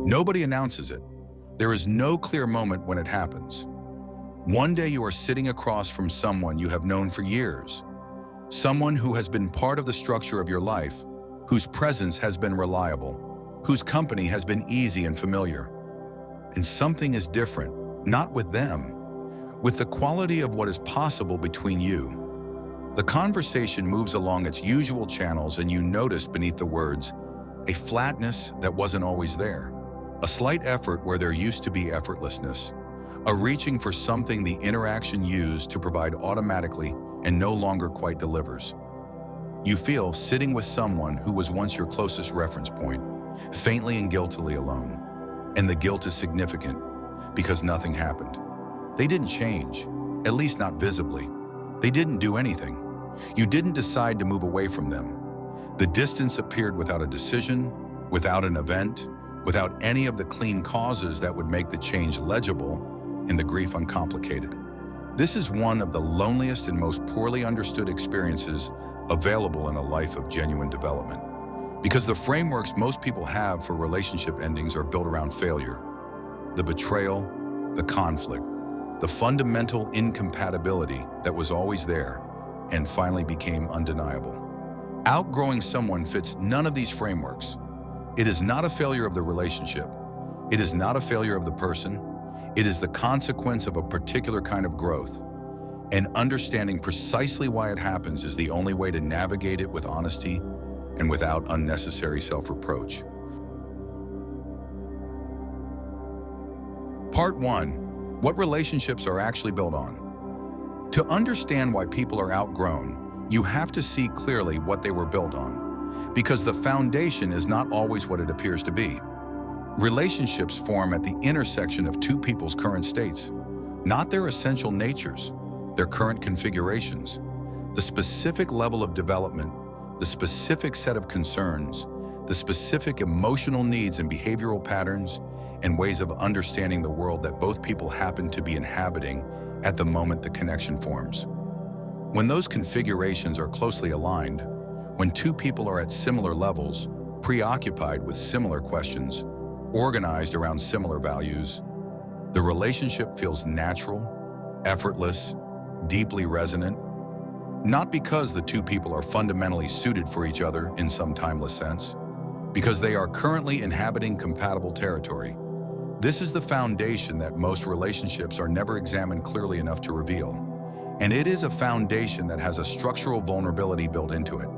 Nobody announces it. There is no clear moment when it happens. One day you are sitting across from someone you have known for years, someone who has been part of the structure of your life, whose presence has been reliable, whose company has been easy and familiar. And something is different, not with them, with the quality of what is possible between you. The conversation moves along its usual channels and you notice beneath the words a flatness that wasn't always there, a slight effort where there used to be effortlessness, a reaching for something the interaction used to provide automatically and no longer quite delivers. You feel sitting with someone who was once your closest reference point, faintly and guiltily alone. And the guilt is significant because nothing happened. They didn't change, at least not visibly. They didn't do anything. You didn't decide to move away from them. The distance appeared without a decision, without an event, without any of the clean causes that would make the change legible and the grief uncomplicated. This is one of the loneliest and most poorly understood experiences available in a life of genuine development. Because the frameworks most people have for relationship endings are built around failure, the betrayal, the conflict, the fundamental incompatibility that was always there and finally became undeniable. Outgrowing someone fits none of these frameworks. It is not a failure of the relationship. It is not a failure of the person. It is the consequence of a particular kind of growth. And understanding precisely why it happens is the only way to navigate it with honesty and without unnecessary self-reproach. Part 1. What relationships are actually built on? To understand why people are outgrown, you have to see clearly what they were built on, because the foundation is not always what it appears to be. Relationships form at the intersection of two people's current states, not their essential natures, their current configurations, the specific level of development, the specific set of concerns, the specific emotional needs and behavioral patterns, and ways of understanding the world that both people happen to be inhabiting at the moment the connection forms. When those configurations are closely aligned, when two people are at similar levels, preoccupied with similar questions, organized around similar values, the relationship feels natural, effortless, deeply resonant, not because the two people are fundamentally suited for each other in some timeless sense, because they are currently inhabiting compatible territory. This is the foundation that most relationships are never examined clearly enough to reveal. And it is a foundation that has a structural vulnerability built into it.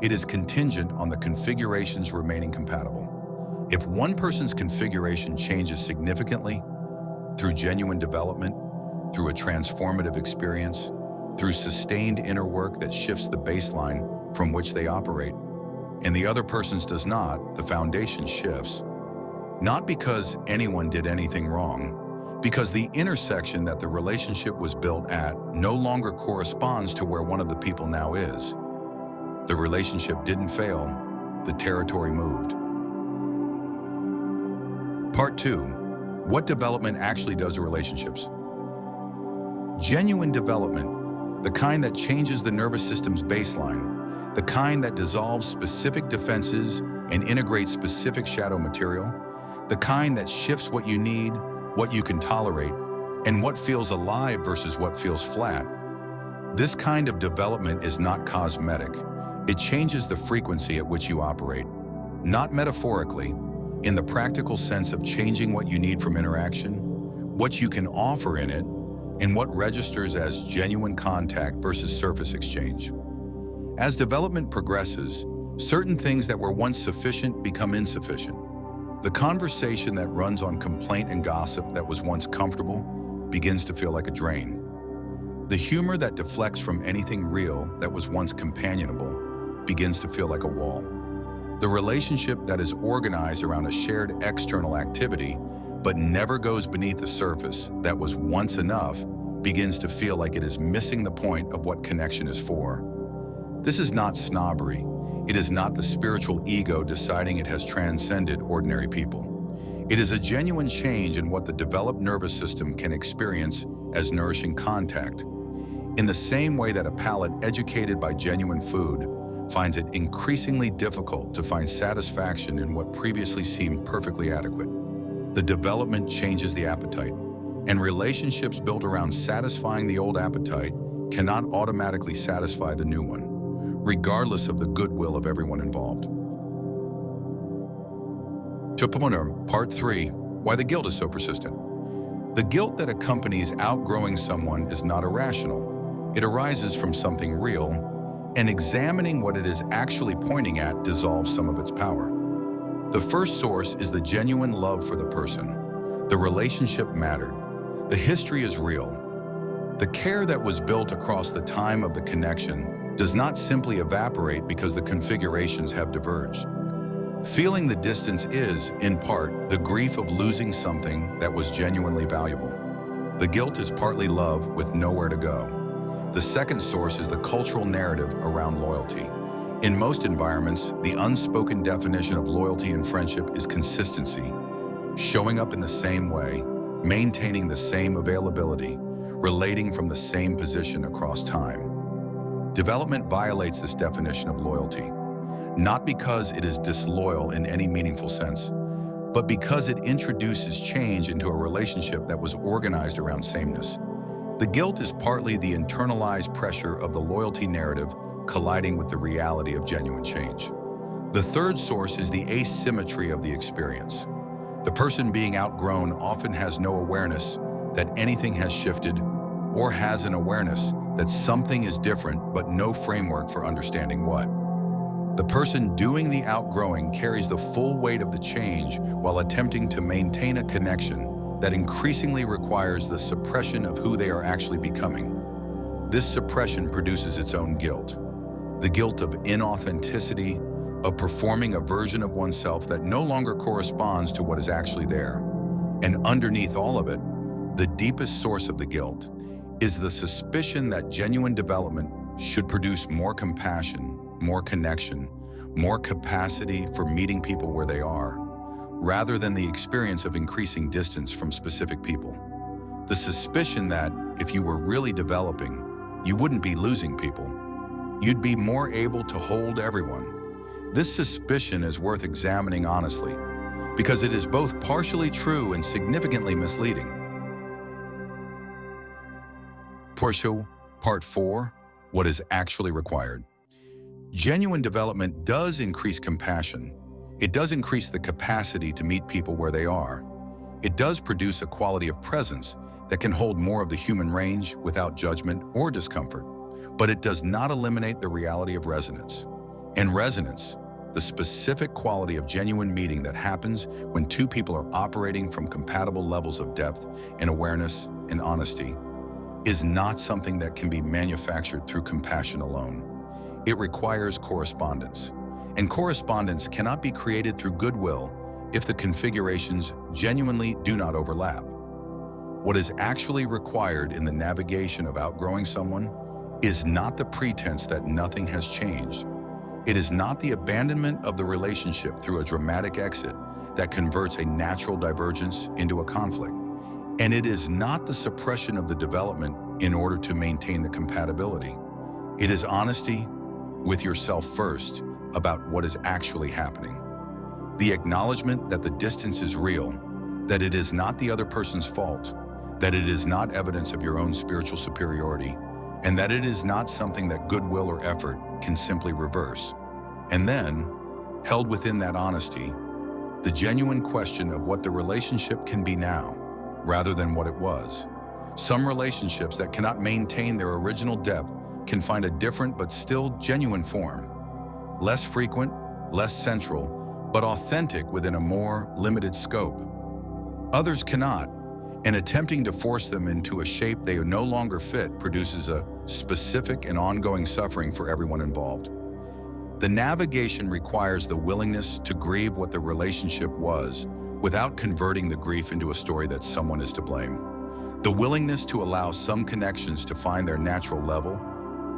It is contingent on the configurations remaining compatible. If one person's configuration changes significantly, through genuine development, through a transformative experience, through sustained inner work that shifts the baseline from which they operate, and the other person's does not, the foundation shifts. Not because anyone did anything wrong, because the intersection that the relationship was built at no longer corresponds to where one of the people now is. The relationship didn't fail, the territory moved. Part 2. What development actually does to relationships? Genuine development, the kind that changes the nervous system's baseline, the kind that dissolves specific defenses and integrates specific shadow material, the kind that shifts what you need, what you can tolerate, and what feels alive versus what feels flat. This kind of development is not cosmetic. It changes the frequency at which you operate, not metaphorically, in the practical sense of changing what you need from interaction, what you can offer in it, and what registers as genuine contact versus surface exchange. As development progresses, certain things that were once sufficient become insufficient. The conversation that runs on complaint and gossip that was once comfortable begins to feel like a drain. The humor that deflects from anything real that was once companionable begins to feel like a wall. The relationship that is organized around a shared external activity but never goes beneath the surface that was once enough begins to feel like it is missing the point of what connection is for. This is not snobbery. It is not the spiritual ego deciding it has transcended ordinary people. It is a genuine change in what the developed nervous system can experience as nourishing contact. In the same way that a palate educated by genuine food finds it increasingly difficult to find satisfaction in what previously seemed perfectly adequate. The development changes the appetite, and relationships built around satisfying the old appetite cannot automatically satisfy the new one, regardless of the goodwill of everyone involved. Part 3, why the guilt is so persistent. The guilt that accompanies outgrowing someone is not irrational. It arises from something real, and examining what it is actually pointing at dissolves some of its power. The first source is the genuine love for the person. The relationship mattered. The history is real. The care that was built across the time of the connection does not simply evaporate because the configurations have diverged. Feeling the distance is, in part, the grief of losing something that was genuinely valuable. The guilt is partly love with nowhere to go. The second source is the cultural narrative around loyalty. In most environments, the unspoken definition of loyalty and friendship is consistency, showing up in the same way, maintaining the same availability, relating from the same position across time. Development violates this definition of loyalty, not because it is disloyal in any meaningful sense, but because it introduces change into a relationship that was organized around sameness. The guilt is partly the internalized pressure of the loyalty narrative colliding with the reality of genuine change. The third source is the asymmetry of the experience. The person being outgrown often has no awareness that anything has shifted, or has an awareness that something is different but no framework for understanding what. The person doing the outgrowing carries the full weight of the change while attempting to maintain a connection that increasingly requires the suppression of who they are actually becoming. This suppression produces its own guilt. The guilt of inauthenticity, of performing a version of oneself that no longer corresponds to what is actually there. And underneath all of it, the deepest source of the guilt is the suspicion that genuine development should produce more compassion, more connection, more capacity for meeting people where they are, rather than the experience of increasing distance from specific people. The suspicion that if you were really developing, you wouldn't be losing people. You'd be more able to hold everyone. This suspicion is worth examining honestly, because it is both partially true and significantly misleading. Part 4, what is actually required. Genuine development does increase compassion. It does increase the capacity to meet people where they are. It does produce a quality of presence that can hold more of the human range without judgment or discomfort. But it does not eliminate the reality of resonance. And resonance, the specific quality of genuine meeting that happens when two people are operating from compatible levels of depth and awareness and honesty, is not something that can be manufactured through compassion alone. It requires correspondence. And correspondence cannot be created through goodwill if the configurations genuinely do not overlap. What is actually required in the navigation of outgrowing someone is not the pretense that nothing has changed. It is not the abandonment of the relationship through a dramatic exit that converts a natural divergence into a conflict. And it is not the suppression of the development in order to maintain the compatibility. It is honesty with yourself first about what is actually happening. The acknowledgement that the distance is real, that it is not the other person's fault, that it is not evidence of your own spiritual superiority, and that it is not something that goodwill or effort can simply reverse. And then, held within that honesty, the genuine question of what the relationship can be now, rather than what it was. Some relationships that cannot maintain their original depth can find a different but still genuine form. Less frequent, less central, but authentic within a more limited scope. Others cannot, and attempting to force them into a shape they no longer fit produces a specific and ongoing suffering for everyone involved. The navigation requires the willingness to grieve what the relationship was without converting the grief into a story that someone is to blame. The willingness to allow some connections to find their natural level,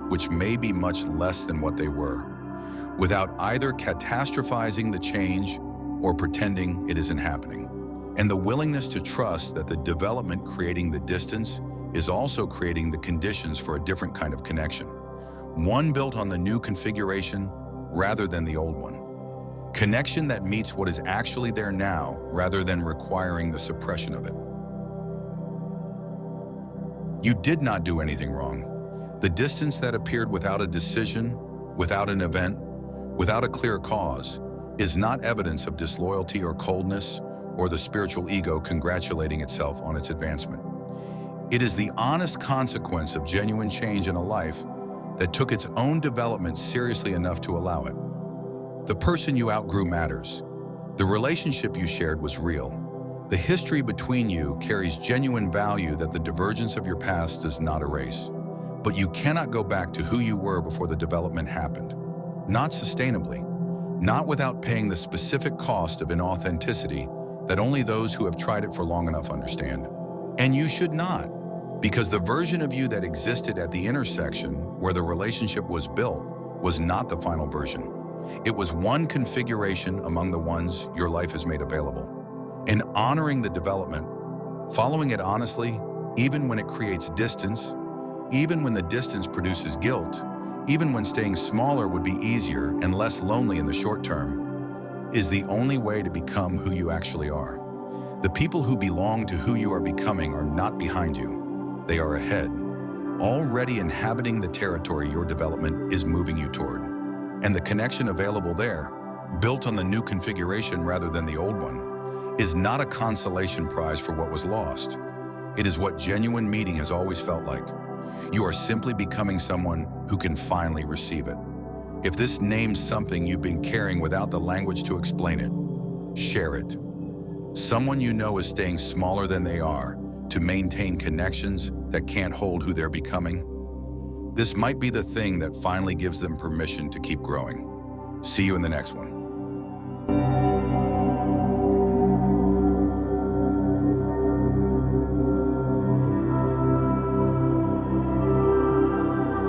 which may be much less than what they were, without either catastrophizing the change or pretending it isn't happening. And the willingness to trust that the development creating the distance is also creating the conditions for a different kind of connection, one built on the new configuration rather than the old one. Connection that meets what is actually there now rather than requiring the suppression of it. You did not do anything wrong. The distance that appeared without a decision, without an event, without a clear cause, is not evidence of disloyalty or coldness or the spiritual ego congratulating itself on its advancement. It is the honest consequence of genuine change in a life that took its own development seriously enough to allow it. The person you outgrew matters. The relationship you shared was real. The history between you carries genuine value that the divergence of your past does not erase. But you cannot go back to who you were before the development happened. Not sustainably. Not without paying the specific cost of inauthenticity that only those who have tried it for long enough understand. And you should not, because the version of you that existed at the intersection where the relationship was built was not the final version. It was one configuration among the ones your life has made available. And honoring the development, following it honestly, even when it creates distance, even when the distance produces guilt, even when staying smaller would be easier and less lonely in the short term, is the only way to become who you actually are. The people who belong to who you are becoming are not behind you. They are ahead, already inhabiting the territory your development is moving you toward. And the connection available there, built on the new configuration rather than the old one, is not a consolation prize for what was lost. It is what genuine meeting has always felt like. You are simply becoming someone who can finally receive it. If this names something you've been carrying without the language to explain it, share it. Someone you know is staying smaller than they are to maintain connections that can't hold who they're becoming. This might be the thing that finally gives them permission to keep growing. See you in the next one.